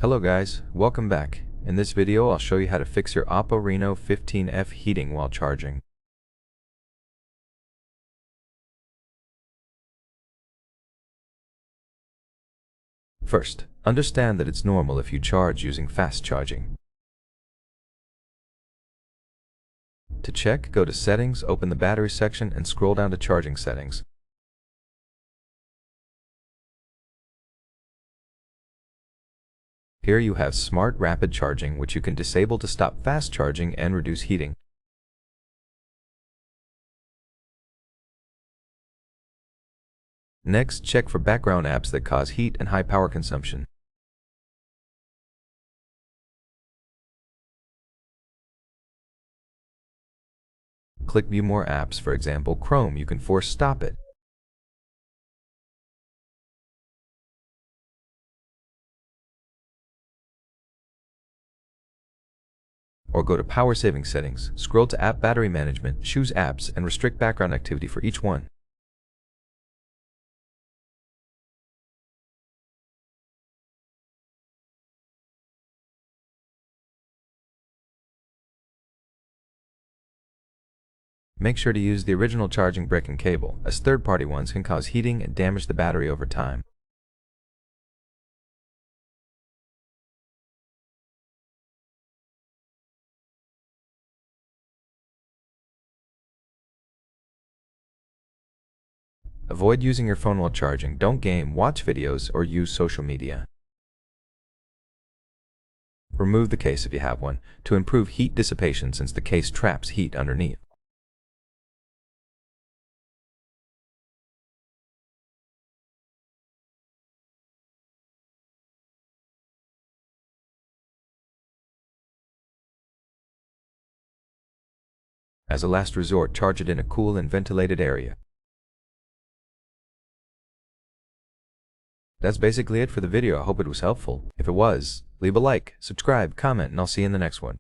Hello guys, welcome back. In this video I'll show you how to fix your OPPO Reno 15F heating while charging. First, understand that it's normal if you charge using fast charging. To check, go to Settings, open the Battery section and scroll down to Charging Settings. Here you have Smart Rapid Charging, which you can disable to stop fast charging and reduce heating. Next, check for background apps that cause heat and high power consumption. Click View More Apps, for example Chrome, you can force stop it. Or go to Power Saving Settings, scroll to App Battery Management, choose Apps, and restrict background activity for each one. Make sure to use the original charging brick and cable, as third-party ones can cause heating and damage the battery over time. Avoid using your phone while charging, don't game, watch videos, or use social media. Remove the case if you have one, to improve heat dissipation since the case traps heat underneath. As a last resort, charge it in a cool and ventilated area. That's basically it for the video. I hope it was helpful. If it was, leave a like, subscribe, comment, and I'll see you in the next one.